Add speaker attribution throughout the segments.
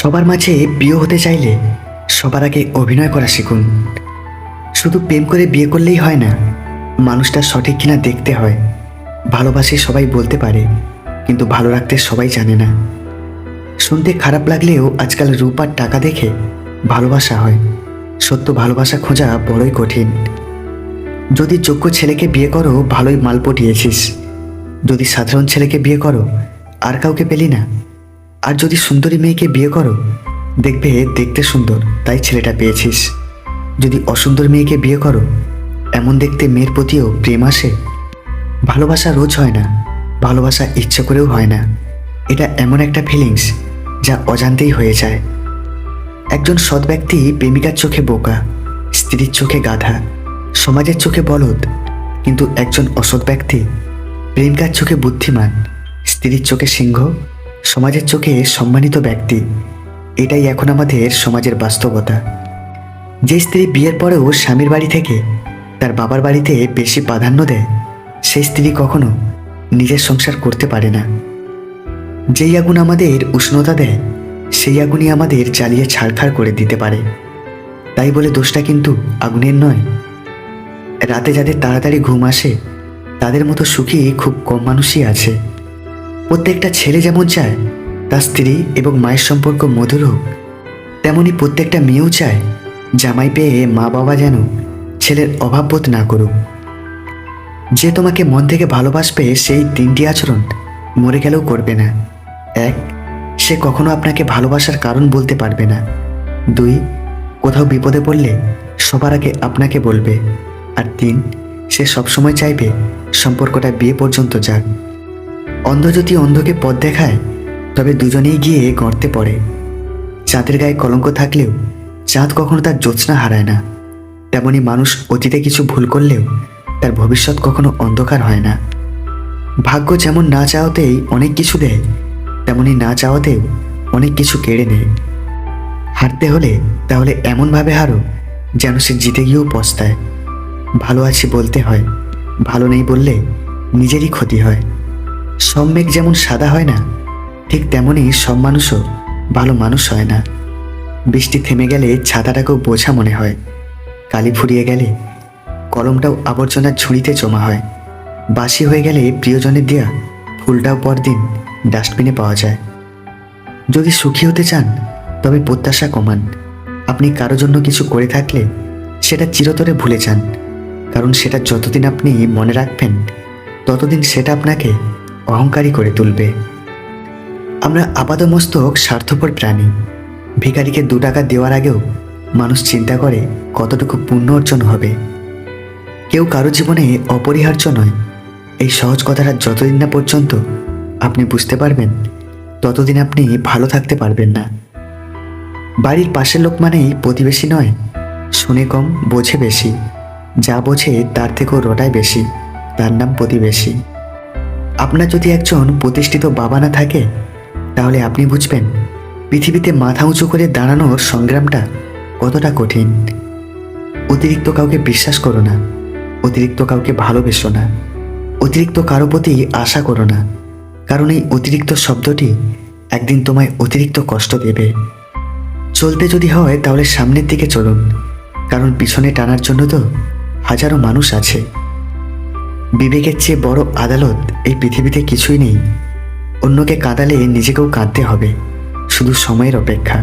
Speaker 1: সবার মাঝে প্রিয় হতে চাইলে সবার আগে অভিনয় করা শিখুন। শুধু প্রেম করে বিয়ে করলেই হয় না, মানুষটা সঠিক কিনা দেখতে হয়। ভালোবাসে সবাই বলতে পারে, কিন্তু ভালো রাখতে সবাই জানে না। শুনতে খারাপ লাগলেও আজকাল রূপ আর টাকা দেখে ভালোবাসা হয়। সত্য ভালোবাসা খোঁজা বড়ই কঠিন। যদি যোগ্য ছেলেকে বিয়ে করো, ভালোই মাল পটিয়েছিস। যদি সাধারণ ছেলেকে বিয়ে করো, আর কাউকে পেলি না। আর যদি সুন্দরী মেয়েকে বিয়ে করো, দেখবে দেখতে সুন্দর তাই ছেলেটা পেয়েছিস। যদি অসুন্দর মেয়েকে বিয়ে করো, এমন দেখতে মেয়ের প্রতিও প্রেম আসে। ভালোবাসা রোজ হয় না, ভালোবাসা ইচ্ছে করেও হয় না। এটা এমন একটা ফিলিংস যা অজান্তেই হয়ে যায়। একজন সৎ ব্যক্তি প্রেমিকার চোখে বোকা, স্ত্রীর চোখে গাধা, সমাজের চোখে বলদ। কিন্তু একজন অসৎ ব্যক্তি প্রেমিকার চোখে বুদ্ধিমান, স্ত্রীর চোখে সিংহ, সমাজের চোখে সম্মানিত ব্যক্তি। এটাই এখন আমাদের সমাজের বাস্তবতা। যে স্ত্রী বিয়ের পরেও স্বামীর বাড়ি থেকে তার বাবার বাড়িতে বেশি প্রাধান্য দেয়, সেই স্ত্রী কখনো নিজের সংসার করতে পারে না। যেই আগুন আমাদের উষ্ণতা দেয়, সেই আগুনই আমাদের জ্বালিয়ে ছাড়খাড় করে দিতে পারে। তাই বলে দোষটা কিন্তু আগুনের নয়। রাতে যাদের তাড়াতাড়ি ঘুম আসে, তাদের মতো সুখী খুব কম মানুষই আছে। প্রত্যেকটা ছেলে যেমন চায় তার স্ত্রী এবং মায়ের সম্পর্ক মধুর হোক, তেমনি প্রত্যেকটা মেয়েও চায় জামাই পেয়ে মা বাবা যেন ছেলের অভাববোধ না করুক। যে তোমাকে মন থেকে ভালোবাসবে, সেই তিনটি আচরণ মরে গেলেও করবে না। 1, সে কখনো আপনাকে ভালোবাসার কারণ বলতে পারবে না। 2, কোথাও বিপদে পড়লে সবার আগে আপনাকে বলবে। আর 3, সে সবসময় চাইবে সম্পর্কটা বিয়ে পর্যন্ত যাক। অন্ধ যদি অন্ধকে পথ দেখায়, তবে দুজনেই গিয়ে গর্তে পড়ে। চাঁদের গায়ে কলঙ্ক থাকলেও চাঁদ কখনো তার জ্যোৎস্না হারায় না। তেমনি মানুষ অতীতে কিছু ভুল করলেও তার ভবিষ্যৎ কখনো অন্ধকার হয় না। ভাগ্য যেমন না চাওয়াতেই অনেক কিছু দেয়, তেমনি না চাওয়াতেও অনেক কিছু কেড়ে নেয়। হারতে হলে তাহলে এমনভাবে হারো যেন সে জিতে গিয়েও পস্তায়। ভালো আছি বলতে হয়, ভালো নেই বললে নিজেরই ক্ষতি হয়। সব মেঘ যেমন সাদা হয় না, ঠিক তেমনই সব মানুষও ভালো মানুষ হয় না। বৃষ্টি থেমে গেলে ছাতাটাকেও বোঝা মনে হয়। কালি ফুরিয়ে গেলে কলমটাও আবর্জনার ঝুড়িতে জমা হয়। বাসি হয়ে গেলে প্রিয়জনের দেয়া ফুলটাও পরদিন ডাস্টবিনে পাওয়া যায়। যদি সুখী হতে চান, তবে প্রত্যাশা কমান। আপনি কারো জন্য কিছু করে থাকলে সেটা চিরতরে ভুলে যান, কারণ সেটা যতদিন আপনি মনে রাখবেন, ততদিন সেটা আপনাকে অহংকারী করে তুলবে। আমরা আপাদমস্তক স্বার্থপর প্রাণী। ভিখারিকে 2 টাকা দেওয়ার আগেও মানুষ চিন্তা করে কতটুকু পুণ্য অর্জন হবে। কেউ কারো জীবনে অপরিহার্য নয়, এই সহজ কথাটা যতদিন না পর্যন্ত আপনি বুঝতে পারবেন, ততদিন আপনি ভালো থাকতে পারবেন না। বাড়ির পাশের লোক মানেই প্রতিবেশী নয়। শুনে কম, বোঝে বেশি। যা বোঝে তার থেকেও রটায় বেশি, তার নাম প্রতিবেশী। আপনার যদি একজন প্রতিষ্ঠিত বাবা না থাকে, তাহলে আপনি বুঝবেন পৃথিবীতে মাথা উঁচু করে দাঁড়ানোর সংগ্রামটা কতটা কঠিন। অতিরিক্ত কাউকে বিশ্বাস করো না, অতিরিক্ত কাউকে ভালোবেসো না, অতিরিক্ত কারো প্রতি আশা করো না, কারণ এই অতিরিক্ত শব্দটি একদিন তোমায় অতিরিক্ত কষ্ট দেবে। চলতে যদি হয় তাহলে সামনের দিকে চলুন, কারণ পিছনে টানার জন্য তো হাজারো মানুষ আছে। বিবেকের চেয়ে বড় আদালত এই পৃথিবীতে কিছুই নেই। অন্যকে কাঁদালে নিজেকেও কাঁদতে হবে, শুধু সময়ের অপেক্ষা।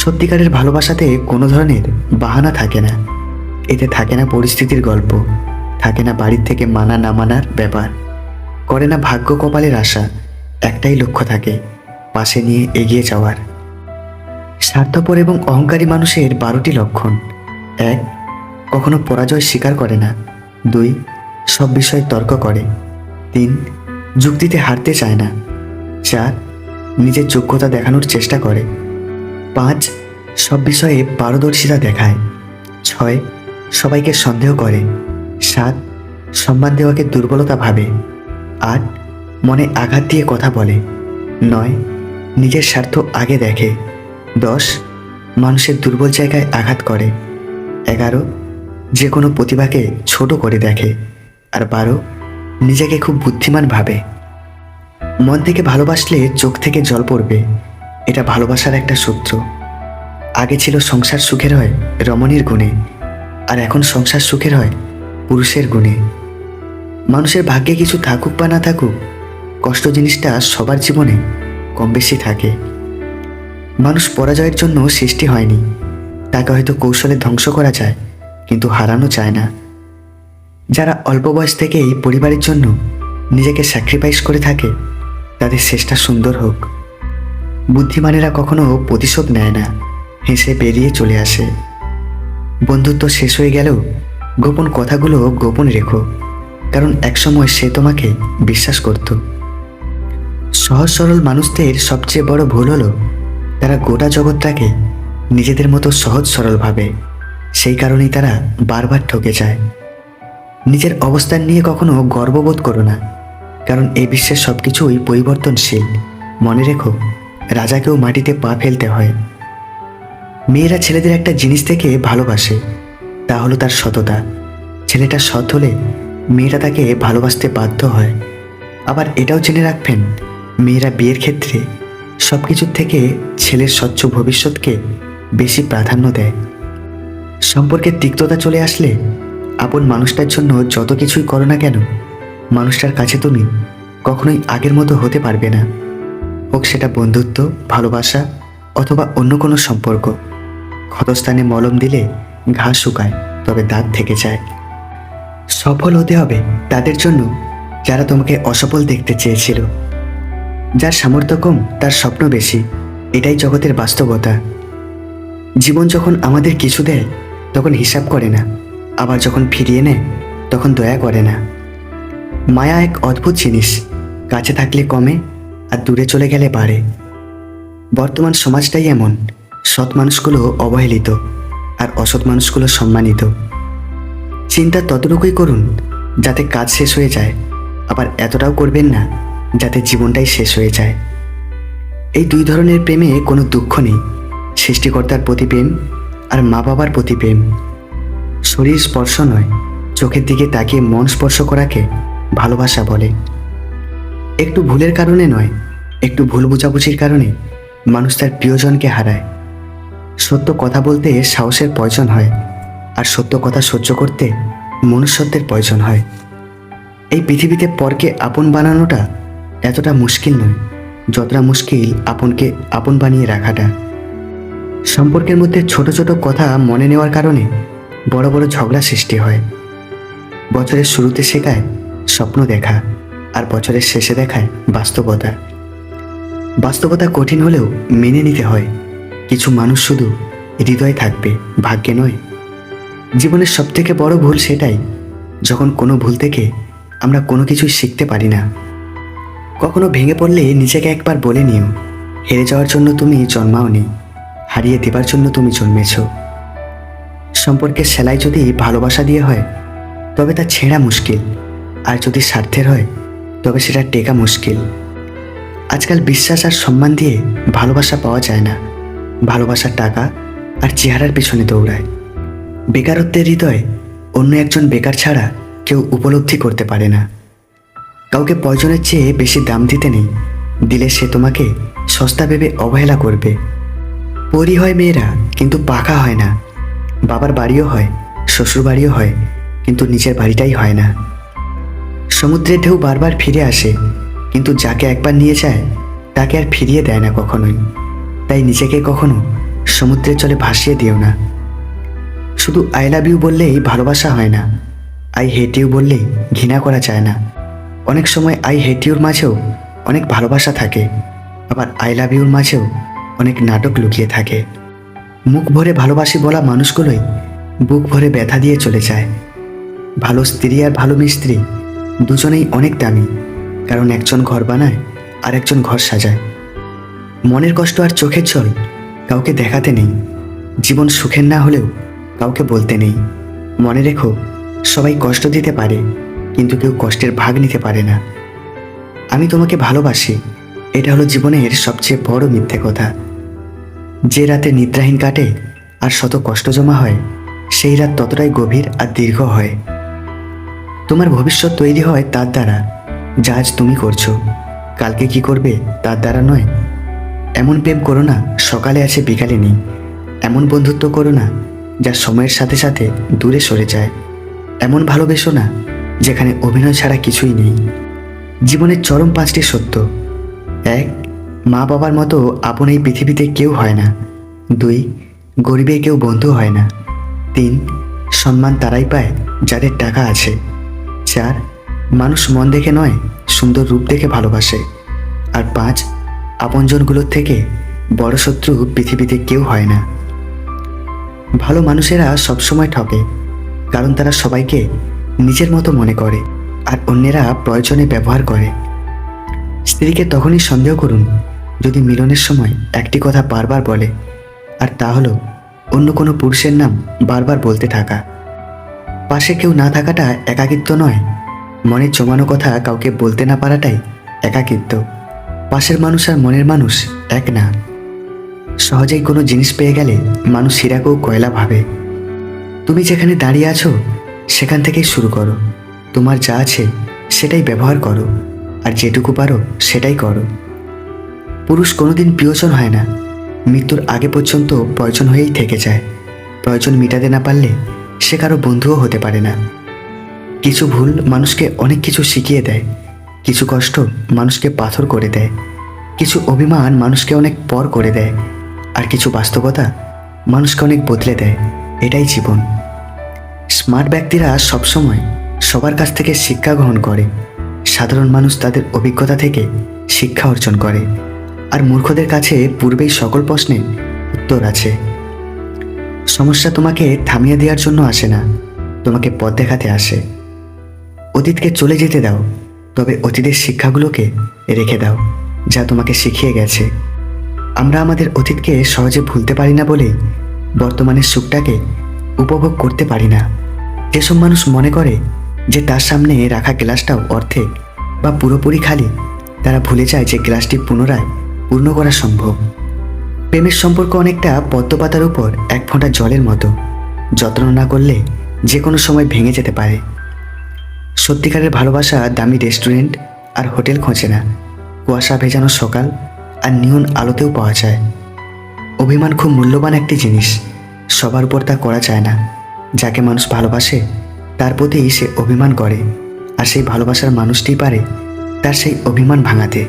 Speaker 1: সত্যিকারের ভালোবাসাতে কোনো ধরনের বাহানা থাকে না। এতে থাকে না পরিস্থিতির গল্প, থাকে না বাড়ির থেকে মানা না মানার ব্যাপার, করে না ভাগ্য কপালের আশা। একটাই লক্ষ্য থাকে, পাশে নিয়ে এগিয়ে যাওয়ার। স্বার্থপর এবং অহংকারী মানুষের 12টি লক্ষণ। 1, কখনো পরাজয় স্বীকার করে না। 2, সব বিষয়ে তর্ক করে। 3, যুক্তিতে হারতে চায় না। 4, নিজের যোগ্যতা দেখানোর চেষ্টা করে। 5, সব বিষয়ে পারদর্শিতা দেখায়। 6, সবাইকে সন্দেহ করে। 7, সম্মান দেওয়াকে দুর্বলতা ভাবে। 8, মনে আঘাত দিয়ে কথা বলে। 9, নিজের স্বার্থ আগে দেখে। 10, মানুষের দুর্বল জায়গায় আঘাত করে। 11, যে কোনো প্রতিভাকে ছোট করে দেখে। আর 12, নিজেকে খুব বুদ্ধিমান ভাবে। মন থেকে ভালোবাসলে চোখ থেকে জল পড়বে, এটা ভালোবাসার একটা সূত্র। আগে ছিল সংসার সুখের হয় রমণীর গুণে, আর এখন সংসার সুখের হয় পুরুষের গুণে। মানুষের ভাগ্যে কিছু থাকুক বা না থাকুক, কষ্ট জিনিসটা সবার জীবনে কম বেশি থাকে। মানুষ পরাজয়ের জন্য সৃষ্টি হয়নি, তাকে হয়তো কৌশলে ধ্বংস করা যায়, কিন্তু হারানো যায় না। যারা অল্প বয়স থেকেই পরিবারের জন্য নিজেকে স্যাক্রিফাইস করে থাকে, তাদের শেষটা সুন্দর হোক। বুদ্ধিমানেরা কখনো প্রতিশোধ নেয় না, হেসে বেরিয়ে চলে আসে। বন্ধুত্ব শেষ হয়ে গেলেও গোপন কথাগুলো গোপন রেখো, কারণ একসময় সে তোমাকে বিশ্বাস করত। সহজ সরল মানুষদের সবচেয়ে বড় ভুল হলো তারা গোটা জগৎটাকে নিজেদের মতো সহজ সরল ভাবে। সেই কারণেই তারা বারবার ঠকে যায়। নিজের অবস্থান নিয়ে কখনো গর্ববোধ করো না, কারণ এই বিশ্বের সব কিছুই পরিবর্তনশীল। মনে রেখো, রাজাকেও মাটিতে পা ফেলতে হয়। মেয়েরা ছেলেদের একটা জিনিস থেকে ভালোবাসে, তা হলো তার সততা। ছেলেটা সৎ হলে মেয়েরা তাকে ভালোবাসতে বাধ্য হয়। আবার এটাও জেনে রাখবেন, মেয়েরা বিয়ের ক্ষেত্রে সব কিছুর থেকে ছেলের স্বচ্ছ ভবিষ্যৎকে বেশি প্রাধান্য দেয়। সম্পর্কে তিক্ততা চলে আসলে আপন মানুষটার জন্য যত কিছুই করো না কেন, মানুষটার কাছে তুমি কখনোই আগের মতো হতে পারবে না। হোক সেটা বন্ধুত্ব, ভালোবাসা অথবা অন্য কোনো সম্পর্ক। ক্ষতস্থানে মলম দিলে ঘা শুকায়, তবে দাগ থেকে যায়। সফল হতে হবে তাদের জন্য যারা তোমাকে অসফল দেখতে চেয়েছিল। যার সামর্থ্য কম তার স্বপ্ন বেশি, এটাই জগতের বাস্তবতা। জীবন যখন আমাদের কিছু দেয় তখন হিসাব করে না, আবার যখন ফিরিয়ে নেয় তখন দয়া করে না। মায়া এক অদ্ভুত জিনিস, কাছে থাকলে কমে আর দূরে চলে গেলে বাড়ে। বর্তমান সমাজটাই এমন, সৎ মানুষগুলো অবহেলিত আর অসৎ মানুষগুলো সম্মানিত। চিন্তা ততটুকুই করুন যাতে কাজ শেষ হয়ে যায়, আবার এতটাও করবেন না যাতে জীবনটাই শেষ হয়ে যায়। এই দুই ধরনের প্রেমে কোনো দুঃখ নেই, সৃষ্টিকর্তার প্রতি প্রেম আর মা বাবার প্রতি প্রেম। শরীর স্পর্শ নয়, চোখের দিকে তাকিয়ে মন স্পর্শ করাকে ভালোবাসা বলে। একটু ভুলের কারণে নয়, একটু ভুল বোঝাবুঝির কারণে মানুষ তার প্রিয়জনকে হারায়। সত্য কথা বলতে সাহসের প্রয়োজন হয়, আর সত্য কথা সহ্য করতে মনুষ্যত্বের প্রয়োজন হয়। এই পৃথিবীতে পরকে আপন বানানোটা এতটা মুশকিল নয় যতটা মুশকিল আপনকে আপন বানিয়ে রাখাটা। সম্পর্কের মধ্যে ছোট ছোট কথা মনে নেওয়ার কারণে বড় বড় ঝগড়া সৃষ্টি হয়। বছরের শুরুতে শেখায় স্বপ্ন দেখা, আর বছরের শেষে দেখায় বাস্তবতা। বাস্তবতা কঠিন হলেও মেনে নিতে হয়। কিছু মানুষ শুধু হৃদয়ে থাকবে, ভাগ্যে নয়। জীবনের সবথেকে বড় ভুল সেটাই যখন কোনো ভুল থেকে আমরা কোনো কিছুই শিখতে পারি না। কখনো ভেঙে পড়লে নিজেকে একবার বলে নিও, হেরে যাওয়ার জন্য তুমি জন্মাওনি, হারিয়ে দেবার জন্য তুমি জন্মেছ। সম্পর্কের সেলাই যদি ভালোবাসা দিয়ে হয় তবে তা ছেঁড়া মুশকিল, আর যদি স্বার্থের হয় তবে সেটা টেকা মুশকিল। আজকাল বিশ্বাস আর সম্মান দিয়ে ভালোবাসা পাওয়া যায় না, ভালোবাসা টাকা আর চেহারার পেছনে দৌড়ায়। বেকারত্বের হৃদয়ে অন্য একজন বেকার ছাড়া কেউ উপলব্ধি করতে পারে না। কাউকে প্রয়োজনের চেয়ে বেশি দাম দিতে নেই, দিলে সে তোমাকে সস্তা ভেবে অবহেলা করবে। পরী হয় মেয়েরা, কিন্তু পাকা হয় না। বাবার বাড়িও হয়, শ্বশুর বাড়িও হয়, কিন্তু নিজের বাড়িটাই হয় না। সমুদ্রের ঢেউ বারবার ফিরে আসে, কিন্তু যাকে একবার নিয়ে যায় তাকে আর ফিরিয়ে দেয় না কখনোই। তাই নিজেকে কখনো সমুদ্রের জলে ভাসিয়ে দিও না। শুধু আই লাভ ইউ বললেই ভালোবাসা হয় না, আই হেট ইউ বললেই ঘৃণা করা যায় না। অনেক সময় আই হেট ইউর মাঝেও অনেক ভালোবাসা থাকে, আবার আই লাভ ইউর মাঝেও অনেক নাটক লুকিয়ে থাকে। মুখ ভরে ভালোবাসি বলা মানুষগুলোই বুক ভরে ব্যথা দিয়ে চলে যায়। ভালো স্ত্রী আর ভালো মিস্ত্রি দুজনেই অনেক দামি, কারণ একজন ঘর বানায় আর একজন ঘর সাজায়। মনের কষ্ট আর চোখের জল কাউকে দেখাতে নেই, জীবন সুখের না হলেও কাউকে বলতে নেই। মনে রেখো, সবাই কষ্ট দিতে পারে, কিন্তু কেউ কষ্টের ভাগ নিতে পারে না। আমি তোমাকে ভালোবাসি, এটা হলো জীবনের সবচেয়ে বড় মিথ্যে কথা। যে রাতে নিদ্রাহীন কাটে আর শত কষ্ট জমা হয়, সেই রাত ততটাই গভীর আর দীর্ঘ হয়। তোমার ভবিষ্যৎ তৈরি হয় তার দ্বারা যা আজ তুমি করছো, কালকে কি করবে তার দ্বারা নয়। এমন প্রেম করো না সকালে আছে বিকালে নেই। এমন বন্ধুত্ব করো না যা সময়ের সাথে সাথে দূরে সরে যায়। এমন ভালোবেসো না যেখানে অভিনয় ছাড়া কিছুই নেই। জীবনের চরম 5টি সত্য: 1, মা বাবার মতো আপন এই পৃথিবীতে কেউ হয় না। 2, গরিবের কেউ বন্ধু হয় না। 3, সম্মান তারাই পায় যাদের টাকা আছে। 4, মানুষ মন দেখে নয় সুন্দর রূপ দেখে ভালোবাসে। আর 5, আপনজনগুলোর থেকে বড় শত্রু পৃথিবীতে কেউ হয় না। ভালো মানুষেরা সবসময় ঠকে, কারণ তারা সবাইকে নিজের মতো মনে করে আর অন্যেরা প্রয়োজনে ব্যবহার করে। স্ত্রীকে তখনই সন্দেহ করুন যদি মিলনের সময় একটি কথা বারবার বলে, আর তা হলো অন্য কোনো পুরুষের নাম বারবার বলতে থাকা। পাশে কেউ না থাকাটা একাকিত্ব নয়, মনে জমানো কথা কাউকে বলতে না পারাটাই একাকিত্ব। পাশের মানুষ আর মনের মানুষ এক না। সহজেই কোনো জিনিস পেয়ে গেলে মানুষ হীরাকেও কয়লা ভাবে। তুমি যেখানে দাঁড়িয়ে আছো সেখান থেকেই শুরু করো। তোমার যা আছে সেটাই ব্যবহার করো, আর যেটুকু পারো সেটাই করো। পুরুষ কোনোদিন প্রিয়জন হয় না, মৃত্যুর আগে পর্যন্ত প্রয়োজন হয়েই থেকে যায়। প্রয়োজন মেটাতে না পারলে সে কারো বন্ধুও হতে পারে না। কিছু ভুল মানুষকে অনেক কিছু শিখিয়ে দেয়, কিছু কষ্ট মানুষকে পাথর করে দেয়, কিছু অভিমান মানুষকে অনেক পর করে দেয়, আর কিছু বাস্তবতা মানুষকে অনেক বদলে দেয়। এটাই জীবন। স্মার্ট ব্যক্তিরা সবসময় সবার কাছ থেকে শিক্ষা গ্রহণ করে। সাধারণ মানুষ তাদের অভিজ্ঞতা থেকে শিক্ষা অর্জন করে, আর মূর্খদের কাছে পূর্বেই সকল প্রশ্নের উত্তর আছে। সমস্যা তোমাকে থামিয়ে দেওয়ার জন্য আসে না, তোমাকে পথ দেখাতে আসে। অতীতকে চলে যেতে দাও, তবে অতীতের শিক্ষাগুলোকে রেখে দাও যা তোমাকে শিখিয়ে গেছে। আমরা আমাদের অতীতকে সহজে ভুলতে পারি না বলেই বর্তমানের সুখটাকে উপভোগ করতে পারি না। যেসব মানুষ মনে করে যে তার সামনে রাখা গ্লাসটাও অর্ধেক বা পুরোপুরি খালি, তারা ভুলে যায় যে গ্লাসটি পুনরায় পূর্ণ করা সম্ভব। প্রেমের সম্পর্ক অনেকটা পদ্মপাতার উপর এক ফোঁটা জলের মতো, যত্ন না করলে যে কোনো সময় ভেঙে যেতে পারে। সত্যিকারের ভালোবাসা দামি রেস্টুরেন্ট আর হোটেল খোঁজে না, কুয়াশা ভেজানো সকাল আর নিয়ন আলোতেও পাওয়া যায়। অভিমান খুব মূল্যবান একটি জিনিস, সবার উপর তা করা যায় না। যাকে মানুষ ভালোবাসে তার প্রতিই সে অভিমান করে, আর সেই ভালোবাসার মানুষটিই পারে তার সেই অভিমান ভাঙাতে।